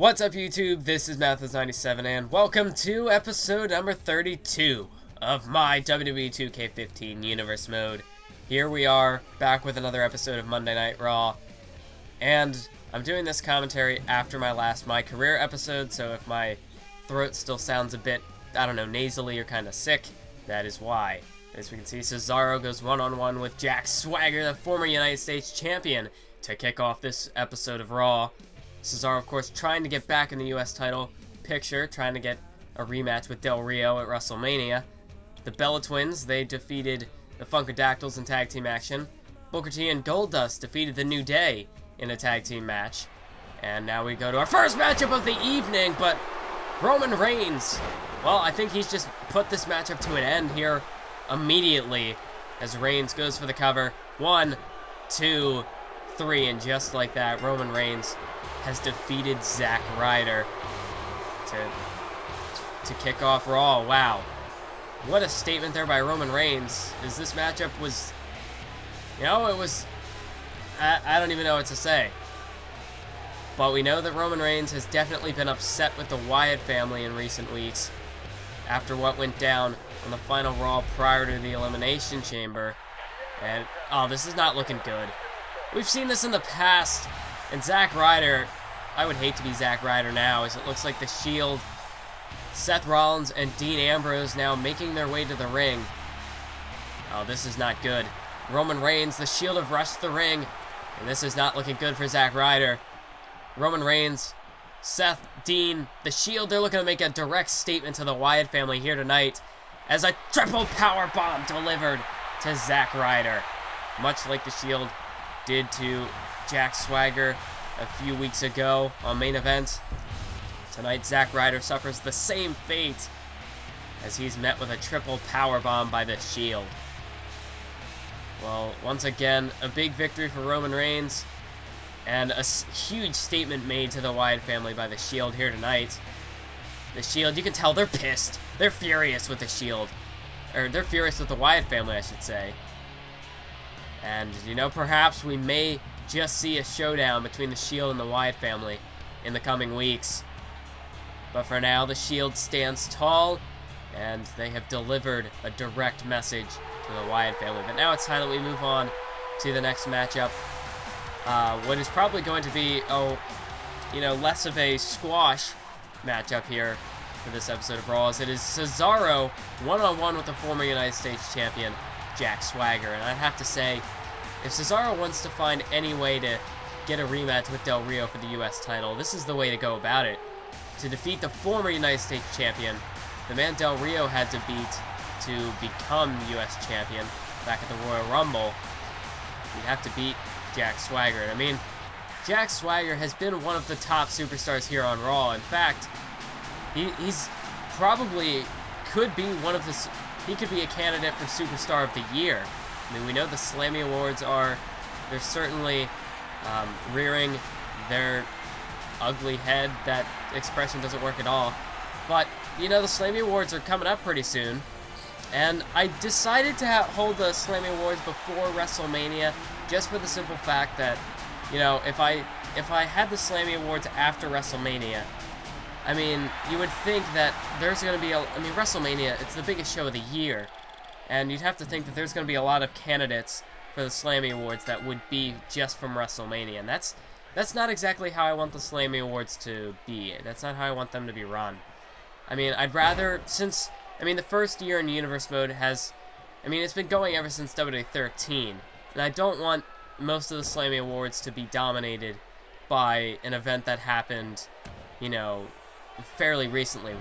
What's up, YouTube? This is Mathis97, and welcome to episode number 32 of my WWE 2K15 Universe Mode. Here we are, back with another episode of Monday Night Raw, and I'm doing this commentary after my last My Career episode, so if my throat still sounds a bit, I don't know, nasally or kind of sick, that is why. As we can see, Cesaro goes one-on-one with Jack Swagger, the former United States Champion, to kick off this episode of Raw. Cesaro, of course, trying to get back in the U.S. title picture, trying to get a rematch with Del Rio at WrestleMania. The Bella Twins, they defeated the Funkadactyls in tag team action. Booker T and Goldust defeated the New Day in a tag team match. And now we go to our first matchup of the evening, but Roman Reigns, well, I think he's just put this matchup to an end here immediately as Reigns goes for the cover. 1, 2, 3, and just like that, Roman Reigns has defeated Zack Ryder to kick off Raw. Wow. What a statement there by Roman Reigns. As this matchup was, you know, it was, I don't even know what to say. But we know that Roman Reigns has definitely been upset with the Wyatt family in recent weeks after what went down on the final Raw prior to the Elimination Chamber. And, oh, this is not looking good. We've seen this in the past. And Zack Ryder, I would hate to be Zack Ryder now, as it looks like the Shield, Seth Rollins, and Dean Ambrose now making their way to the ring. Oh, this is not good. Roman Reigns, the Shield have rushed the ring, and this is not looking good for Zack Ryder. Roman Reigns, Seth, Dean, the Shield, they're looking to make a direct statement to the Wyatt family here tonight as a triple power bomb delivered to Zack Ryder, much like the Shield did to Jack Swagger a few weeks ago on Main Event. Tonight, Zack Ryder suffers the same fate as he's met with a triple powerbomb by the Shield. Well, once again, a big victory for Roman Reigns, and a huge statement made to the Wyatt family by the Shield here tonight. The Shield, you can tell they're pissed. They're furious with the Shield. Or, they're furious with the Wyatt family, I should say. And, you know, perhaps we may just see a showdown between the Shield and the Wyatt family in the coming weeks. But for now, the Shield stands tall, and they have delivered a direct message to the Wyatt family. But now it's time that we move on to the next matchup. What is probably going to be, less of a squash matchup here for this episode of Raw, as it is Cesaro one-on-one with the former United States Champion, Jack Swagger. And I'd have to say, if Cesaro wants to find any way to get a rematch with Del Rio for the U.S. title, this is the way to go about it. To defeat the former United States Champion, the man Del Rio had to beat to become U.S. Champion back at the Royal Rumble, you'd have to beat Jack Swagger. And I mean, Jack Swagger has been one of the top superstars here on Raw. In fact, he's probably could be one of the... He could be a candidate for Superstar of the Year. I mean, we know the Slammy Awards they're certainly rearing their ugly head. That expression doesn't work at all. But, you know, the Slammy Awards are coming up pretty soon. And I decided to hold the Slammy Awards before WrestleMania, just for the simple fact that, you know, if I had the Slammy Awards after WrestleMania, I mean, you would think that there's going to be WrestleMania, it's the biggest show of the year, and you'd have to think that there's going to be a lot of candidates for the Slammy Awards that would be just from WrestleMania, and that's not exactly how I want the Slammy Awards to be. That's not how I want them to be run. I mean, I'd rather, the first year in Universe Mode it's been going ever since WWE 13, and I don't want most of the Slammy Awards to be dominated by an event that happened, you know, fairly recently,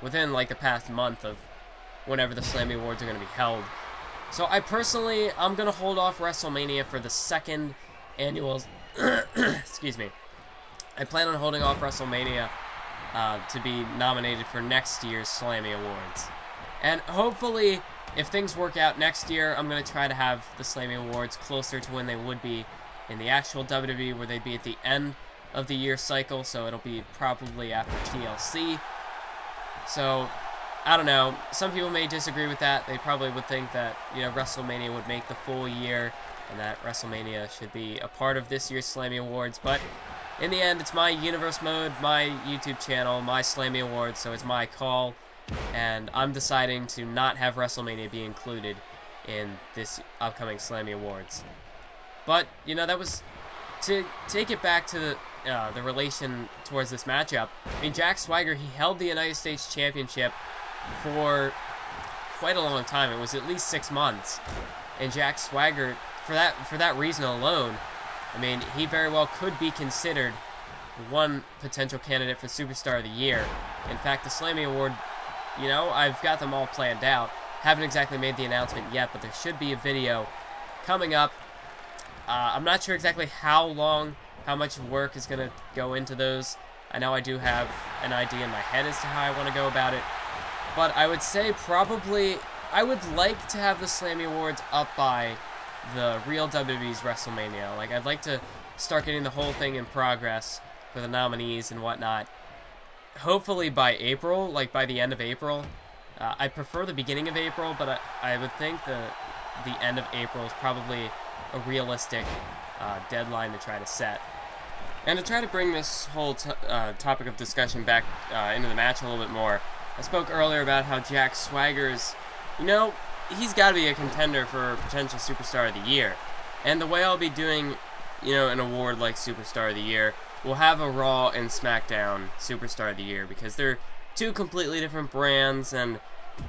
within like the past month of whenever the Slammy Awards are going to be held. So I'm going to hold off WrestleMania for the second annual, excuse me. I plan on holding off WrestleMania to be nominated for next year's Slammy Awards. And hopefully, if things work out next year, I'm going to try to have the Slammy Awards closer to when they would be in the actual WWE, where they'd be at the end of the year cycle, so it'll be probably after TLC. So, I don't know. Some people may disagree with that. They probably would think that, you know, WrestleMania would make the full year, and that WrestleMania should be a part of this year's Slammy Awards. But in the end, it's my Universe Mode, my YouTube channel, my Slammy Awards, so it's my call, and I'm deciding to not have WrestleMania be included in this upcoming Slammy Awards. But, you know, that was, to take it back to the relation towards this matchup, I mean, Jack Swagger, he held the United States Championship for quite a long time. It was at least 6 months, and Jack Swagger, for that reason alone, I mean, he very well could be considered one potential candidate for Superstar of the Year. In fact, the Slammy Award, you know, I've got them all planned out. Haven't exactly made the announcement yet, but there should be a video coming up. I'm not sure exactly how much work is going to go into those. I know I do have an idea in my head as to how I want to go about it. But I would say probably, I would like to have the Slammy Awards up by the real WWE's WrestleMania. Like, I'd like to start getting the whole thing in progress for the nominees and whatnot. Hopefully by April, like by the end of April. I prefer the beginning of April, but I would think the end of April is probably a realistic deadline to try to set. And to try to bring this whole topic of discussion back into the match a little bit more, I spoke earlier about how Jack Swagger's, you know, he's got to be a contender for potential Superstar of the Year. And the way I'll be doing, you know, an award like Superstar of the Year, we'll have a Raw and SmackDown Superstar of the Year, because they're two completely different brands, and,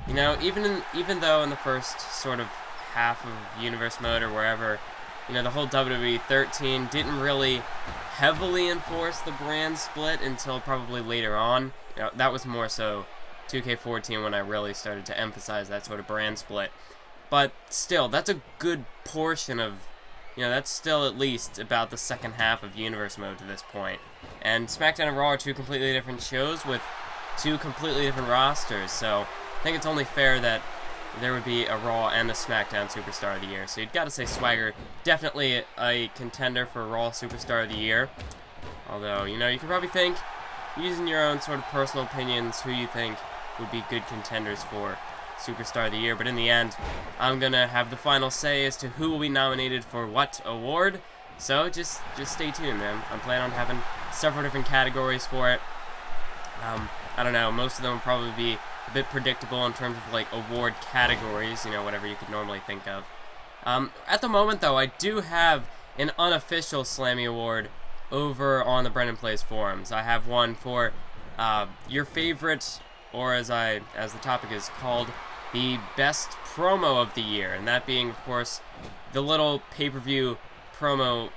you know, even though in the first sort of half of Universe Mode or wherever, you know, the whole WWE 13 didn't really heavily enforce the brand split until probably later on. You know, that was more so 2K14 when I really started to emphasize that sort of brand split. But still, that's a good portion of, you know, that's still at least about the second half of Universe Mode to this point. And SmackDown and Raw are two completely different shows with two completely different rosters, so I think it's only fair that there would be a Raw and a SmackDown Superstar of the Year. So you've got to say Swagger, definitely a contender for Raw Superstar of the Year. Although, you know, you could probably think, using your own sort of personal opinions, who you think would be good contenders for Superstar of the Year. But in the end, I'm going to have the final say as to who will be nominated for what award. So just stay tuned, man. I'm planning on having several different categories for it. I don't know, most of them will probably be a bit predictable in terms of, like, award categories, you know, whatever you could normally think of. At the moment, though, I do have an unofficial Slammy Award over on the Brendan Plays forums. I have one for your favorite, or as the topic is called, the best promo of the year, and that being, of course, the little pay-per-view promo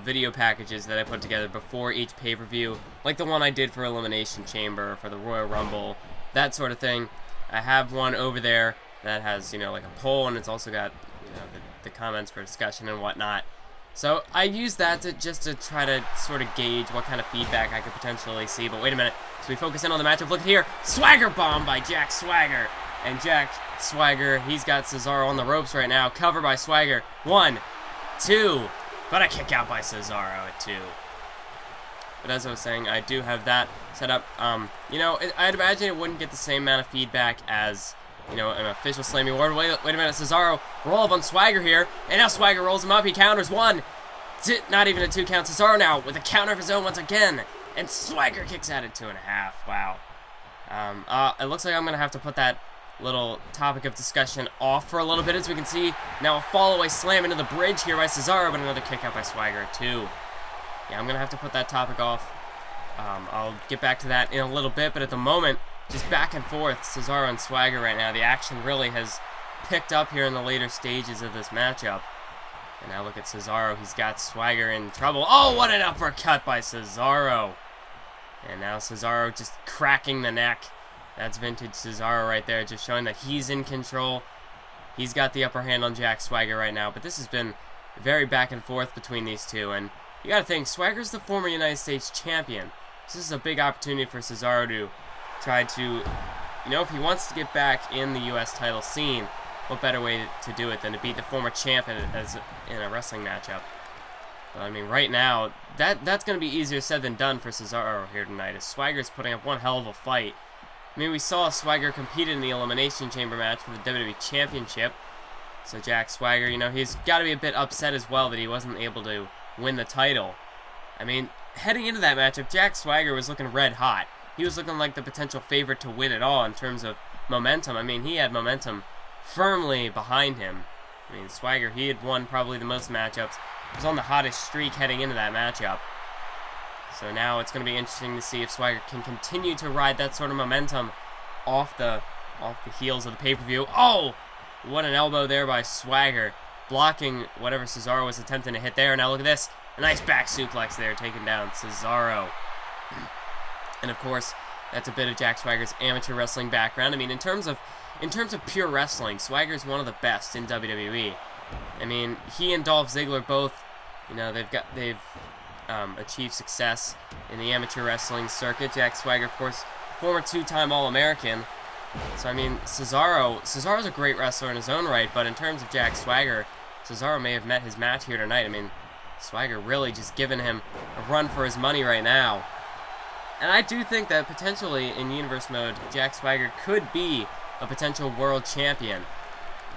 video packages that I put together before each pay-per-view, like the one I did for Elimination Chamber, for the Royal Rumble, that sort of thing. I have one over there that has, you know, like a poll, and it's also got, you know, the comments for discussion and whatnot. So I use that just to try to sort of gauge what kind of feedback I could potentially see. But wait a minute, so we focus in on the matchup. Look here, Swagger Bomb by Jack Swagger. And Jack Swagger, he's got Cesaro on the ropes right now. Cover by Swagger. 1, 2, but a kick out by Cesaro at 2. But as I was saying, I do have that set up. You know, I'd imagine it wouldn't get the same amount of feedback as, you know, an official Slammy Award. Wait a minute, Cesaro roll up on Swagger here, and now Swagger rolls him up. He counters 1, 2, not even a 2 count. Cesaro now with a counter of his own once again, and Swagger kicks out at 2.5. Wow. It looks like I'm gonna have to put that little topic of discussion off for a little bit. As we can see, now a fall-away slam into the bridge here by Cesaro, but another kick out by Swagger at 2. Yeah, I'm gonna have to put that topic off. I'll get back to that in a little bit, but at the moment, just back and forth, Cesaro and Swagger right now. The action really has picked up here in the later stages of this matchup. And now look at Cesaro. He's got Swagger in trouble. Oh, what an uppercut by Cesaro. And now Cesaro just cracking the neck. That's vintage Cesaro right there, just showing that he's in control. He's got the upper hand on Jack Swagger right now, but this has been very back and forth between these two. And you gotta think, Swagger's the former United States champion. This is a big opportunity for Cesaro to try to, you know, if he wants to get back in the U.S. title scene, what better way to do it than to beat the former champ in a wrestling matchup? But I mean, right now, that's going to be easier said than done for Cesaro here tonight, as Swagger's putting up one hell of a fight. I mean, we saw Swagger compete in the Elimination Chamber match for the WWE Championship. So Jack Swagger, you know, he's got to be a bit upset as well that he wasn't able to win the title. I mean, heading into that matchup, Jack Swagger was looking red hot. He was looking like the potential favorite to win it all in terms of momentum. I mean, he had momentum firmly behind him. I mean, Swagger, he had won probably the most matchups. He was on the hottest streak heading into that matchup. So now it's going to be interesting to see if Swagger can continue to ride that sort of momentum off the heels of the pay-per-view. Oh! What an elbow there by Swagger, blocking whatever Cesaro was attempting to hit there. Now look at this. A nice back suplex there, taking down Cesaro. And of course, that's a bit of Jack Swagger's amateur wrestling background. I mean, in terms of pure wrestling, Swagger's one of the best in WWE. I mean, he and Dolph Ziggler both, you know, they've achieved success in the amateur wrestling circuit. Jack Swagger, of course, former two-time All-American. So, I mean, Cesaro's a great wrestler in his own right, but in terms of Jack Swagger, Cesaro may have met his match here tonight. I mean, Swagger really just giving him a run for his money right now. And I do think that potentially in Universe Mode, Jack Swagger could be a potential world champion.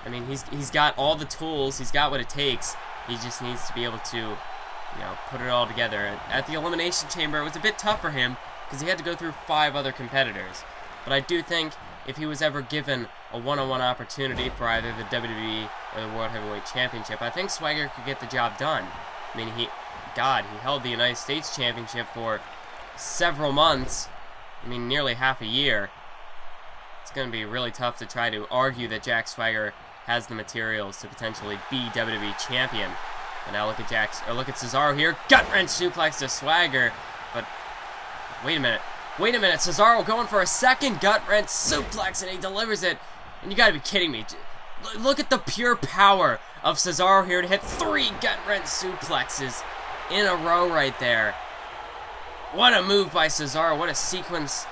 I mean, he's got all the tools, he's got what it takes. He just needs to be able to, you know, put it all together. At the Elimination Chamber, it was a bit tough for him because he had to go through 5 other competitors. But I do think if he was ever given a one-on-one opportunity for either the WWE or the World Heavyweight Championship, I think Swagger could get the job done. I mean, he held the United States Championship for several months. I mean, nearly half a year. It's going to be really tough to try to argue that Jack Swagger has the materials to potentially be WWE Champion. But now look at Cesaro here. Gut-wrench suplex to Swagger. But wait a minute. Cesaro going for a second gut-wrench suplex, and he delivers it. And you got to be kidding me. Look at the pure power of Cesaro here to hit 3 gut-wrench suplexes in a row right there. What a move by Cesaro. What a sequence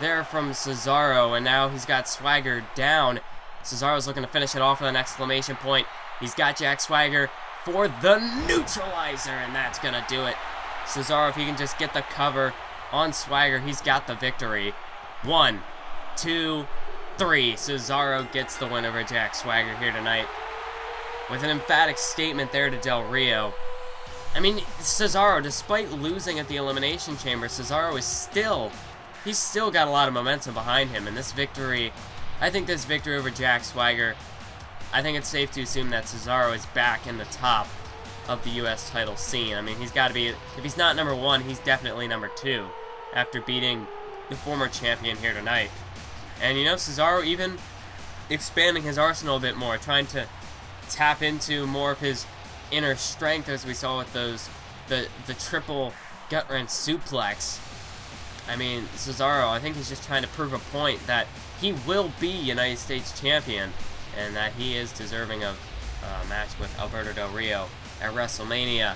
there from Cesaro. And now he's got Swagger down. Cesaro's looking to finish it off with an exclamation point. He's got Jack Swagger for the neutralizer, and that's going to do it. Cesaro, if he can just get the cover on Swagger, he's got the victory. 1, 2, 3. Cesaro gets the win over Jack Swagger here tonight with an emphatic statement there to Del Rio. I mean, Cesaro, despite losing at the Elimination Chamber, Cesaro is he's still got a lot of momentum behind him. And this victory, I think this victory over Jack Swagger, I think it's safe to assume that Cesaro is back in the top of the U.S. title scene. I mean, he's got to be, if he's not number 1, he's definitely number 2 after beating the former champion here tonight. And, you know, Cesaro even expanding his arsenal a bit more, trying to tap into more of his inner strength, as we saw with the triple gut-wrench suplex. I mean, Cesaro, I think he's just trying to prove a point that he will be United States champion and that he is deserving of a match with Alberto Del Rio at WrestleMania.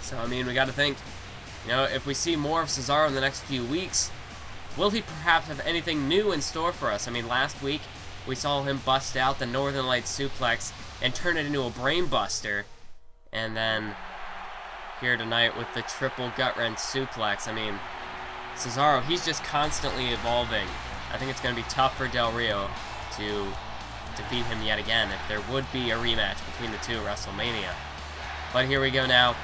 So, I mean, we got to think, you know, if we see more of Cesaro in the next few weeks, will he perhaps have anything new in store for us? I mean, last week we saw him bust out the Northern Lights suplex and turn it into a brain buster. And then here tonight with the triple gut-wrench suplex. I mean, Cesaro, he's just constantly evolving. I think it's going to be tough for Del Rio to defeat him yet again if there would be a rematch between the two at WrestleMania. But here we go now.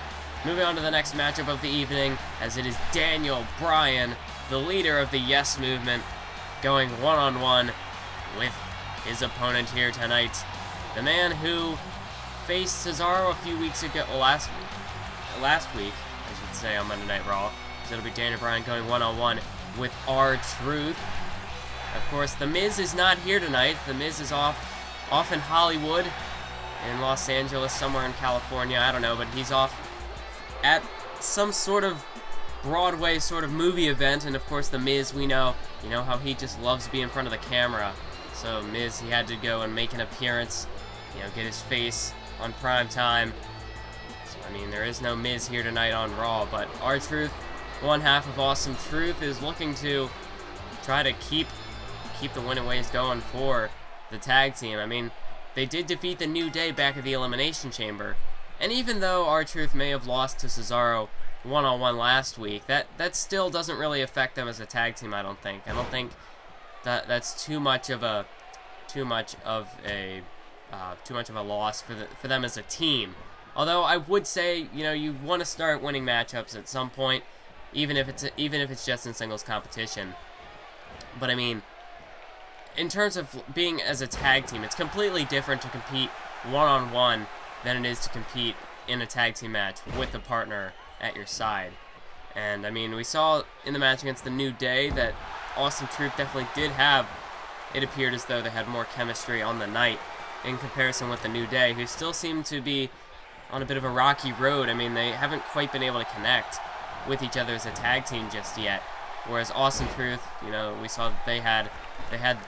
Moving on to the next matchup of the evening, as it is Daniel Bryan, the leader of the Yes Movement, going one-on-one with his opponent here tonight. The man who faced Cesaro a few weeks ago, last week, I should say, on Monday Night Raw. So it'll be Daniel Bryan going one-on-one with R-Truth. Of course, The Miz is not here tonight. The Miz is off in Hollywood, in Los Angeles, somewhere in California, I don't know, but he's off at some sort of Broadway sort of movie event. And of course, The Miz, you know how he just loves to be in front of the camera. So Miz, he had to go and make an appearance, get his face on prime time. So, I mean, there is no Miz here tonight on Raw, but R-Truth, one half of Awesome Truth, is looking to try to keep the winning ways going for the tag team. I mean, they did defeat the New Day back at the Elimination Chamber, and even though R-Truth may have lost to Cesaro one-on-one last week, that still doesn't really affect them as a tag team, I don't think. I don't think that's too much of a loss for them as a team. Although I would say, you want to start winning matchups at some point, even if it's just in singles competition. But I mean, in terms of being as a tag team, it's completely different to compete one-on-one than it is to compete in a tag team match with a partner at your side. And I mean, we saw in the match against the New Day that Awesome Truth definitely did have, it appeared as though they had more chemistry on the night in comparison with the New Day, who still seem to be on a bit of a rocky road. I mean, they haven't quite been able to connect with each other as a tag team just yet. Whereas Awesome Truth, we saw that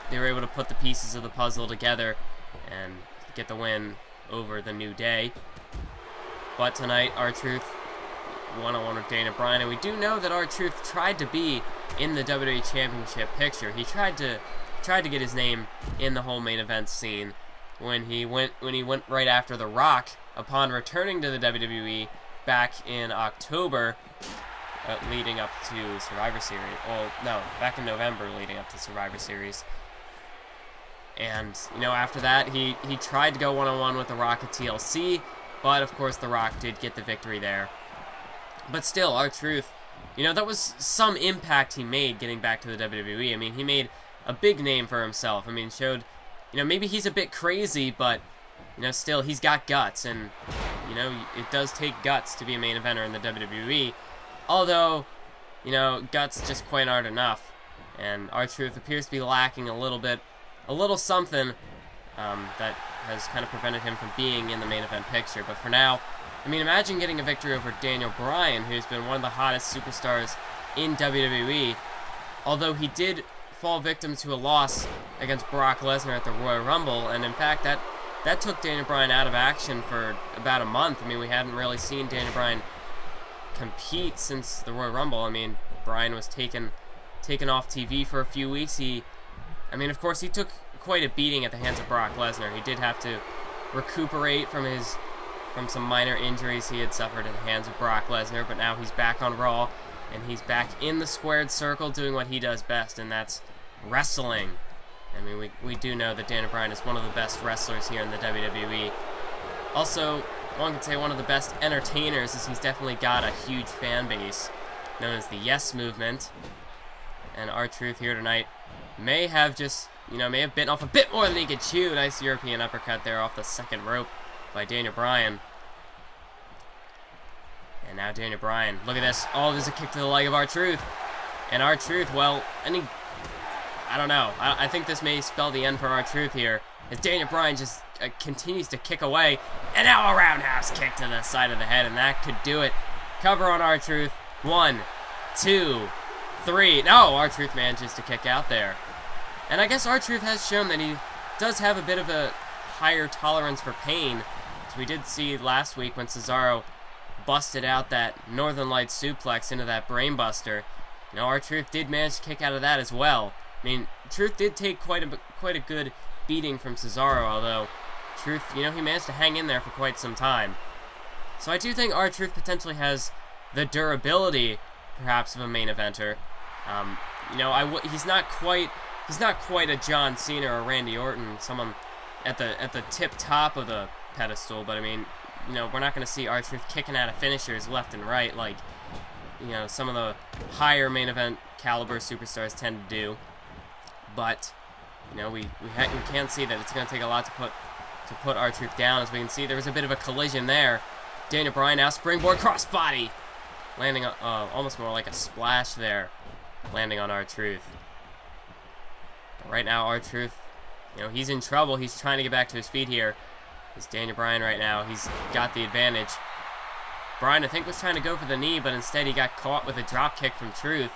they were able to put the pieces of the puzzle together and get the win over the New Day. But tonight, R-Truth one-on-one with Daniel Bryan, and we do know that R-Truth tried to be in the WWE Championship picture. He tried to get his name in the whole main event scene when he went right after The Rock upon returning to the WWE back in October, leading up to Survivor Series. Well, no, back in November, leading up to Survivor Series. And after that, he tried to go one-on-one with The Rock at TLC, but of course The Rock did get the victory there. But still, R-Truth, that was some impact he made getting back to the WWE. I mean, he made a big name for himself. I mean, showed, maybe he's a bit crazy, but, still, he's got guts. And, it does take guts to be a main eventer in the WWE. Although, guts just quite aren't enough. And R-Truth appears to be lacking a little something that has kind of prevented him from being in the main event picture. But for now, I mean, imagine getting a victory over Daniel Bryan, who's been one of the hottest superstars in WWE. Although he did fall victim to a loss against Brock Lesnar at the Royal Rumble, and in fact, that took Daniel Bryan out of action for about a month. I mean, we hadn't really seen Daniel Bryan compete since the Royal Rumble. I mean, Bryan was taken off TV for a few weeks. Of course, he took quite a beating at the hands of Brock Lesnar. He did have to recuperate from some minor injuries he had suffered at the hands of Brock Lesnar, but now he's back on Raw, and he's back in the squared circle doing what he does best, and that's wrestling. I mean, we do know that Daniel Bryan is one of the best wrestlers here in the WWE. Also, one could say one of the best entertainers, as he's definitely got a huge fan base known as the Yes Movement. And R-Truth here tonight may have bitten off a bit more than he could chew. Nice European uppercut there off the second rope by Daniel Bryan. And now Daniel Bryan, look at this. Oh, there's a kick to the leg of R-Truth. And R-Truth, well, I don't know. I think this may spell the end for R-Truth here, as Daniel Bryan just continues to kick away. And now a roundhouse kick to the side of the head, and that could do it. Cover on R-Truth. 1, 2, 3. No, R-Truth manages to kick out there. And I guess R-Truth has shown that he does have a bit of a higher tolerance for pain. As we did see last week when Cesaro busted out that Northern Lights suplex into that brainbuster. R-Truth did manage to kick out of that as well. I mean, Truth did take quite a good beating from Cesaro, although Truth, he managed to hang in there for quite some time. So I do think R-Truth potentially has the durability, perhaps, of a main eventer. He's not quite a John Cena or Randy Orton, someone at the tip top of the pedestal. But I mean, we're not going to see R-Truth kicking out of finishers left and right like some of the higher main event caliber superstars tend to do. But we can see that it's going to take a lot to put R-Truth down. As we can see, there was a bit of a collision there. Daniel Bryan now springboard crossbody, landing almost more like a splash there, landing on R-Truth. But right now, R-Truth, he's in trouble. He's trying to get back to his feet here. It's Daniel Bryan right now. He's got the advantage. Bryan, I think, was trying to go for the knee, but instead he got caught with a drop kick from Truth.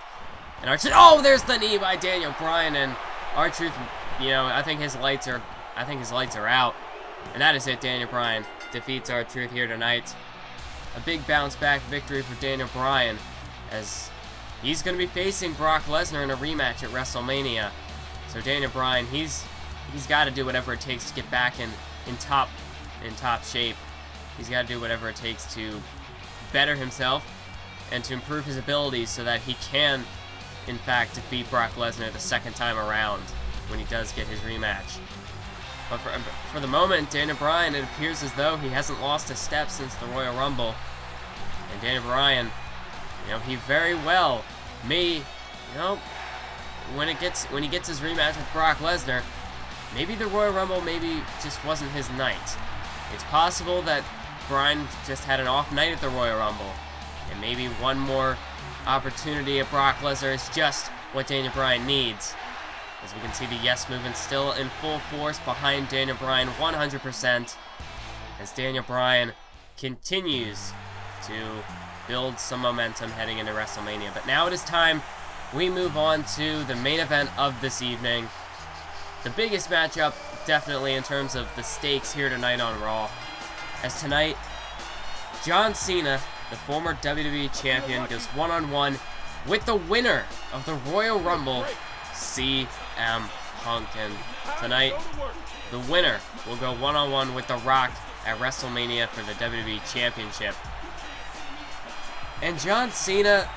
And R-Truth, oh, there's the knee by Daniel Bryan, and R-Truth, I think his lights are out. And that is it. Daniel Bryan defeats R-Truth here tonight. A big bounce back victory for Daniel Bryan, as he's going to be facing Brock Lesnar in a rematch at WrestleMania. So Daniel Bryan, he's got to do whatever it takes to get back in top shape. He's got to do whatever it takes to better himself and to improve his abilities so that he can, in fact, defeat Brock Lesnar the second time around when he does get his rematch. But for the moment, Daniel Bryan, it appears as though he hasn't lost a step since the Royal Rumble. And Daniel Bryan, he very well may, when he gets his rematch with Brock Lesnar, maybe the Royal Rumble maybe just wasn't his night. It's possible that Bryan just had an off night at the Royal Rumble, and maybe one more opportunity at Brock Lesnar is just what Daniel Bryan needs. As we can see, the yes movement still in full force behind Daniel Bryan 100%, as Daniel Bryan continues to build some momentum heading into WrestleMania. But now it is time we move on to the main event of this evening. The biggest matchup, definitely, in terms of the stakes here tonight on Raw. As tonight, John Cena, the former WWE Champion, goes one-on-one with the winner of the Royal Rumble, CM Punk. And tonight, the winner will go one-on-one with The Rock at WrestleMania for the WWE Championship. And John Cena,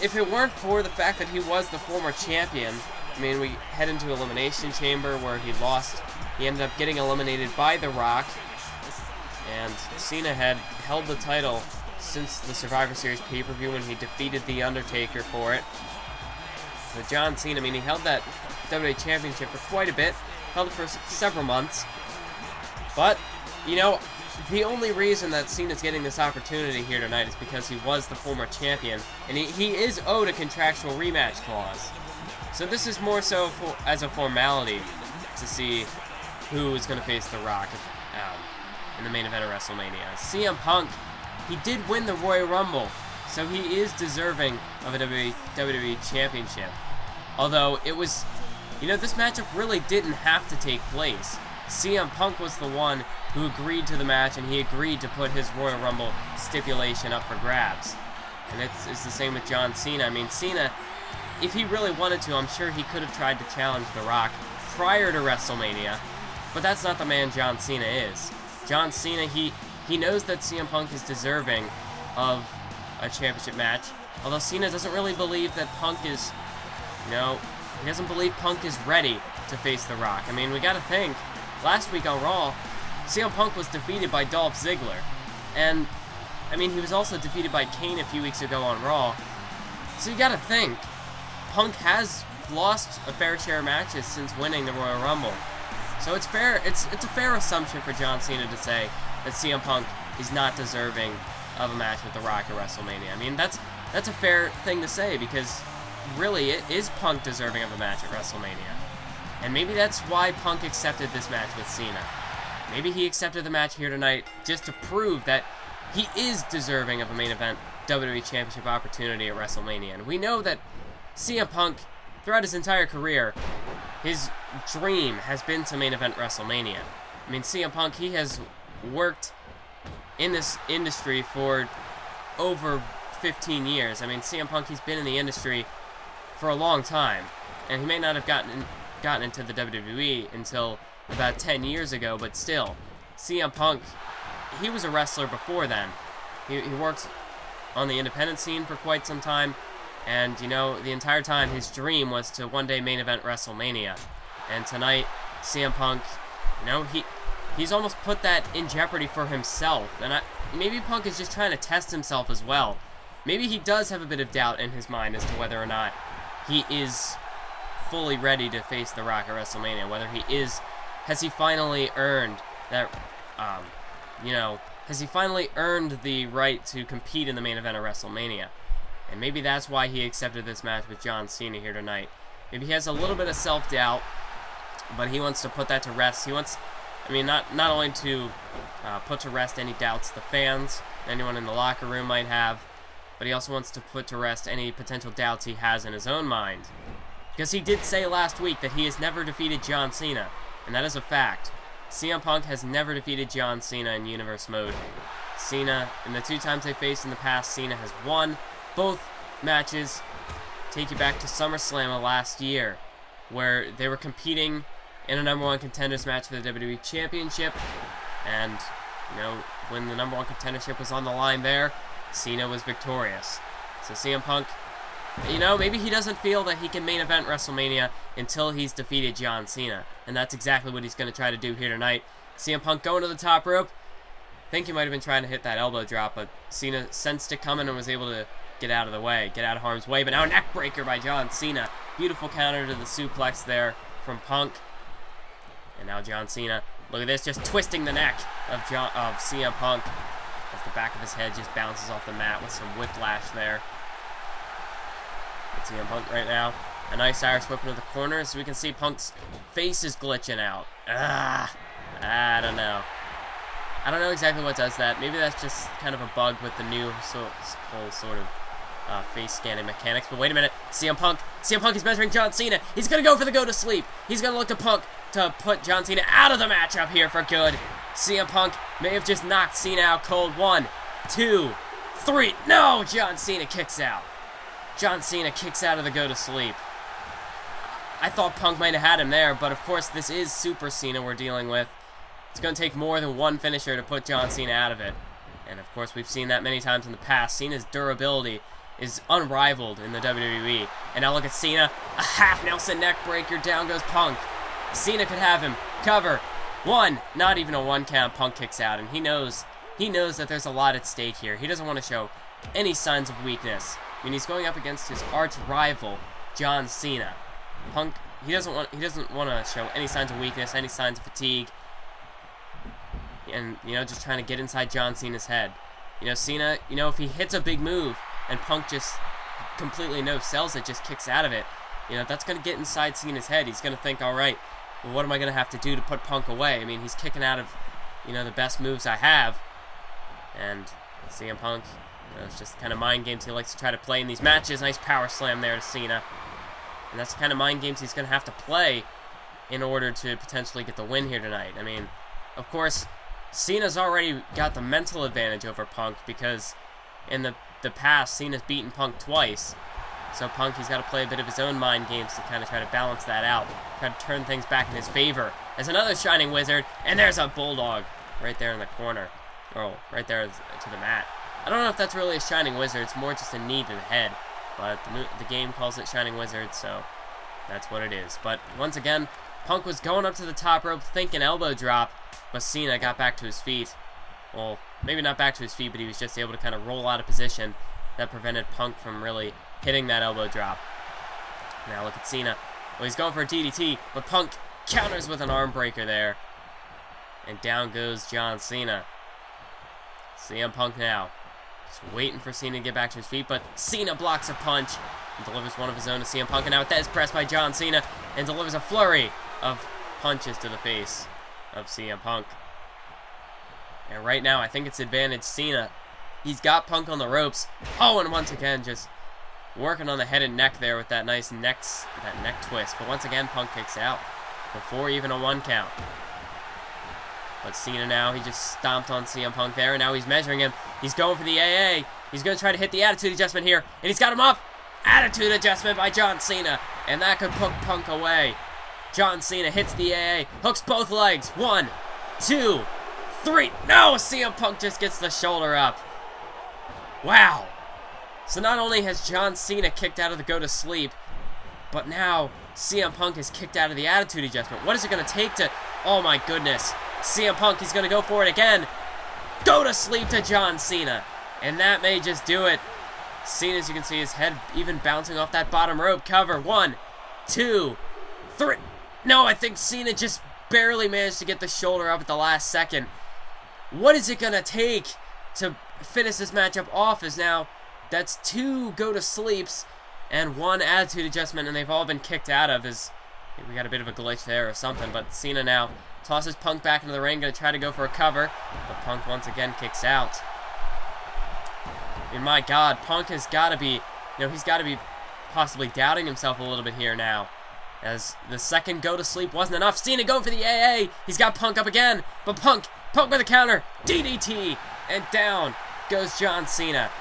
if it weren't for the fact that he was the former champion, we head into Elimination Chamber where he lost. He ended up getting eliminated by The Rock. And Cena had held the title since the Survivor Series pay-per-view when he defeated The Undertaker for it. But John Cena, he held that WWE Championship for quite a bit. Held it for several months. But, the only reason that Cena's getting this opportunity here tonight is because he was the former champion. And he is owed a contractual rematch clause. So this is more so as a formality to see who is going to face The Rock in the main event of WrestleMania. CM Punk, he did win the Royal Rumble, so he is deserving of a WWE Championship. Although it was, this matchup really didn't have to take place. CM Punk was the one who agreed to the match, and he agreed to put his Royal Rumble stipulation up for grabs. And it's the same with John Cena. Cena, if he really wanted to, I'm sure he could have tried to challenge The Rock prior to WrestleMania, but that's not the man John Cena is. John Cena, he knows that CM Punk is deserving of a championship match, although Cena doesn't really believe that Punk is, he doesn't believe Punk is ready to face The Rock. We gotta think, last week on Raw, CM Punk was defeated by Dolph Ziggler, and, he was also defeated by Kane a few weeks ago on Raw, so you gotta think, Punk has lost a fair share of matches since winning the Royal Rumble. So it's fair. It's a fair assumption for John Cena to say that CM Punk is not deserving of a match with The Rock at WrestleMania. That's a fair thing to say, because really it is Punk deserving of a match at WrestleMania. And maybe that's why Punk accepted this match with Cena. Maybe he accepted the match here tonight just to prove that he is deserving of a main event WWE Championship opportunity at WrestleMania. And we know that CM Punk, throughout his entire career, his dream has been to main event WrestleMania. CM Punk, he has worked in this industry for over 15 years. CM Punk, he's been in the industry for a long time, and he may not have gotten into the WWE until about 10 years ago, but still, CM Punk, he was a wrestler before then. He worked on the independent scene for quite some time, and, the entire time his dream was to one day main event WrestleMania. And tonight, CM Punk, he's almost put that in jeopardy for himself. And maybe Punk is just trying to test himself as well. Maybe he does have a bit of doubt in his mind as to whether or not he is fully ready to face The Rock at WrestleMania. Whether has he finally earned that, has he finally earned the right to compete in the main event of WrestleMania? And maybe that's why he accepted this match with John Cena here tonight. Maybe he has a little bit of self-doubt, but he wants to put that to rest. He wants, not only to put to rest any doubts the fans, anyone in the locker room might have, but he also wants to put to rest any potential doubts he has in his own mind. Because he did say last week that he has never defeated John Cena, and that is a fact. CM Punk has never defeated John Cena in Universe Mode. Cena, in the 2 times they faced in the past, Cena has won both matches. Take you back to SummerSlam of last year, where they were competing in a #1 contenders match for the WWE Championship, and when the #1 contendership was on the line there, Cena was victorious. So CM Punk, you know, maybe he doesn't feel that he can main event WrestleMania until he's defeated John Cena. And that's exactly what he's going to try to do here tonight. CM Punk going to the top rope. I think he might have been trying to hit that elbow drop, but Cena sensed it coming and was able to get out of the way, get out of harm's way. But now a neck breaker by John Cena. Beautiful counter to the suplex there from Punk. And now John Cena, look at this, just twisting the neck of CM Punk as the back of his head just bounces off the mat with some whiplash there. It's CM Punk right now. A nice Irish whip into the corner, so we can see Punk's face is glitching out. I don't know. I don't know exactly what does that. Maybe that's just kind of a bug with the new whole sort of face scanning mechanics. But wait a minute, CM Punk is measuring John Cena. He's gonna go for the go to sleep. He's gonna look to Punk to put John Cena out of the matchup here for good. CM Punk may have just knocked Cena out cold. 1, 2, 3. No, John Cena kicks out. John Cena kicks out of the go to sleep. I thought Punk might have had him there, but of course this is Super Cena we're dealing with. It's going to take more than one finisher to put John Cena out of it. And of course we've seen that many times in the past. Cena's durability is unrivaled in the WWE. And now look at Cena, a half Nelson neck breaker, down goes Punk. Cena could have him, cover, 1, not even a 1 count. Punk kicks out, and he knows that there's a lot at stake here. He doesn't want to show any signs of weakness. I mean, he's going up against his arch rival, John Cena. Punk, he doesn't want to show any signs of weakness, any signs of fatigue. And, you know, just trying to get inside John Cena's head. You know, Cena, you know, if he hits a big move and Punk just completely no-sells it, just kicks out of it, you know, that's going to get inside Cena's head. He's going to think, all right, well, what am I going to have to do to put Punk away? I mean, he's kicking out of, you know, the best moves I have. And CM Punk, you know, it's just the kind of mind games he likes to try to play in these matches. Nice power slam there to Cena. And that's the kind of mind games he's going to have to play in order to potentially get the win here tonight. I mean, of course, Cena's already got the mental advantage over Punk because in the past, Cena's beaten Punk twice. So Punk, he's got to play a bit of his own mind games to kind of try to balance that out. Try to turn things back in his favor. There's another Shining Wizard, and there's a Bulldog right there in the corner. Oh, right there to the mat. I don't know if that's really a Shining Wizard. It's more just a knee to the head. But the game calls it Shining Wizard, so that's what it is. But once again, Punk was going up to the top rope thinking elbow drop, but Cena got back to his feet. Well, maybe not back to his feet, but he was just able to kind of roll out of position. That prevented Punk from really hitting that elbow drop. Now look at Cena. Well, he's going for a DDT, but Punk counters with an arm breaker there. And down goes John Cena. CM Punk now. Just waiting for Cena to get back to his feet, but Cena blocks a punch and delivers one of his own to CM Punk. And now with that is pressed by John Cena and delivers a flurry of punches to the face of CM Punk. And right now, I think it's advantage Cena. He's got Punk on the ropes. Oh, and once again, just working on the head and neck there with that nice neck twist. But once again, Punk kicks out before even a 1 count. But Cena now, he just stomped on CM Punk there, and now he's measuring him. He's going for the AA. He's going to try to hit the attitude adjustment here, and he's got him up. Attitude adjustment by John Cena, and that could put Punk away. John Cena hits the AA, hooks both legs. 1, 2, 3. No, CM Punk just gets the shoulder up. Wow. So not only has John Cena kicked out of the go to sleep, but now CM Punk is kicked out of the attitude adjustment. What is it going to take to... Oh my goodness. CM Punk, he's going to go for it again. Go to sleep to John Cena. And that may just do it. Cena, as you can see, his head even bouncing off that bottom rope cover. 1, 2, 3. No, I think Cena just barely managed to get the shoulder up at the last second. What is it going to take to finish this matchup off? Is now, that's 2 go-to-sleeps and 1 attitude adjustment, and they've all been kicked out of. Maybe we got a bit of a glitch there or something, but Cena now tosses Punk back into the ring, going to try to go for a cover, but Punk once again kicks out. And my God, Punk has got to be, he's got to be possibly doubting himself a little bit here now, as the second go-to-sleep wasn't enough. Cena going for the AA. He's got Punk up again, but Punk with a counter, DDT, and down goes John Cena.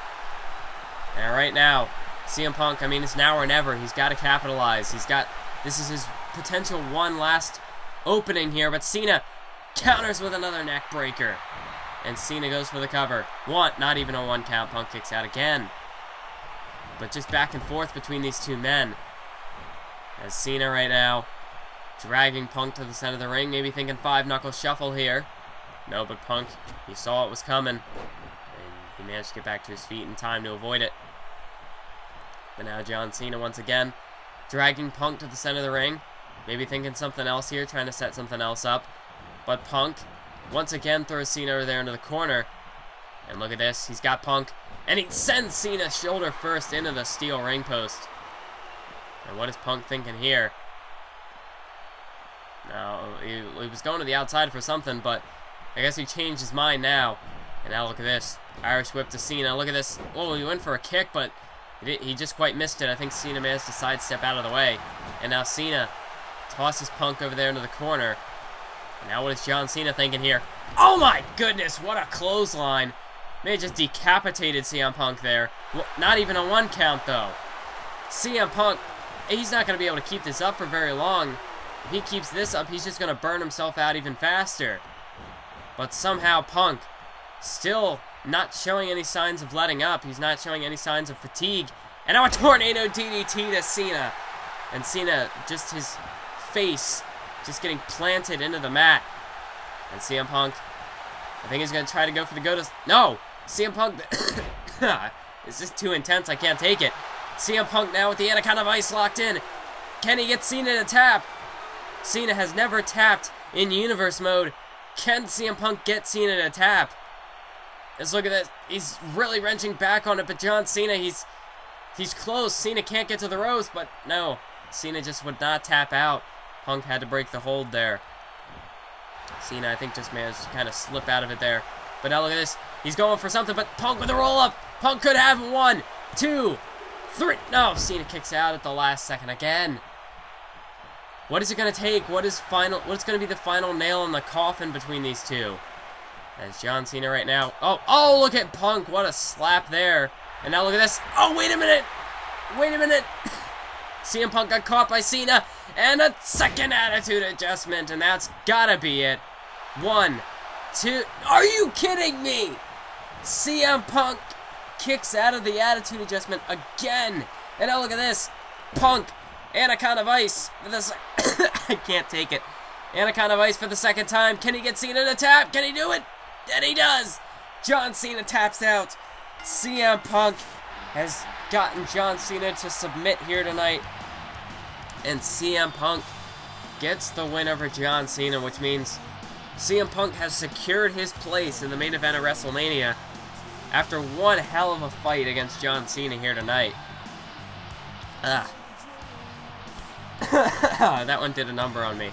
And right now, CM Punk, I mean, it's now or never. He's got to capitalize. This is his potential one last opening here, but Cena counters with another neck breaker. And Cena goes for the cover. Not even a 1 count. Punk kicks out again. but just back and forth between these two men. As Cena right now dragging Punk to the center of the ring, maybe thinking 5-knuckle shuffle here. No, but Punk, he saw it was coming, and he managed to get back to his feet in time to avoid it. But now John Cena once again dragging Punk to the center of the ring, maybe thinking something else here, trying to set something else up. But Punk once again throws Cena over there into the corner. And look at this, he's got Punk, and he sends Cena shoulder first into the steel ring post. And what is Punk thinking here? No, he was going to the outside for something, but I guess he changed his mind now. And now look at this, Irish whip to Cena. Look at this. Oh, he went for a kick, but he just quite missed it. I think Cena managed to sidestep out of the way. And now Cena tosses Punk over there into the corner. And now what is John Cena thinking here? Oh my goodness, what a clothesline. May have just decapitated CM Punk there. Well, not even a 1 count, though. CM Punk, he's not going to be able to keep this up for very long. If he keeps this up, he's just going to burn himself out even faster. But somehow Punk still not showing any signs of letting up. He's not showing any signs of fatigue. And now a tornado DDT to Cena. And Cena, just his face just getting planted into the mat. And CM Punk, I think he's going to try to go for the go to... No! CM Punk... It's just too intense. I can't take it. CM Punk now with the Anaconda Vice locked in. Can he get Cena to tap? Cena has never tapped in Universe Mode. Can CM Punk get Cena to tap? Let's look at this. He's really wrenching back on it, but John Cena, he's close. Cena can't get to the ropes, but no. Cena just would not tap out. Punk had to break the hold there. Cena, I think, just managed to kind of slip out of it there. But now look at this. He's going for something, but Punk with a roll-up. Punk could have 1, 2, 3. No, Cena kicks out at the last second again. What is it going to take? What's going to be the final nail in the coffin between these two? As John Cena right now. Oh, look at Punk. What a slap there. And now look at this. Oh, wait a minute. Wait a minute. CM Punk got caught by Cena. And a second attitude adjustment. And that's got to be it. 1, 2. Are you kidding me? CM Punk kicks out of the attitude adjustment again. And now look at this. Punk. Anaconda Vice for the I can't take it. Anaconda Vice for the second time. Can he get Cena to tap? Can he do it? And he does. John Cena taps out. CM Punk has gotten John Cena to submit here tonight. And CM Punk gets the win over John Cena, which means CM Punk has secured his place in the main event of WrestleMania after one hell of a fight against John Cena here tonight. That one did a number on me.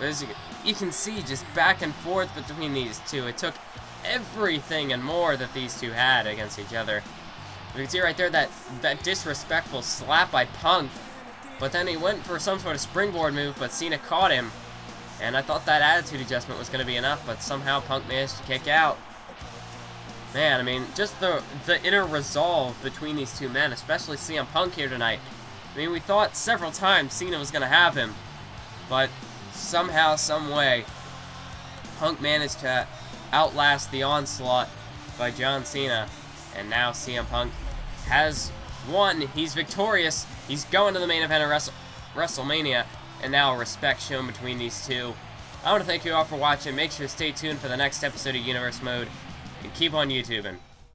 As you can see, just back and forth between these two. It took everything and more that these two had against each other. You can see right there that disrespectful slap by Punk. But then he went for some sort of springboard move, but Cena caught him. And I thought that attitude adjustment was going to be enough, but somehow Punk managed to kick out. Man, I mean, just the inner resolve between these two men, especially CM Punk here tonight. I mean, we thought several times Cena was going to have him, but somehow, some way, Punk managed to outlast the onslaught by John Cena, and now CM Punk has won. He's victorious. He's going to the main event of WrestleMania, and now respect shown between these two. I want to thank you all for watching. Make sure to stay tuned for the next episode of Universe Mode, and keep on YouTubing.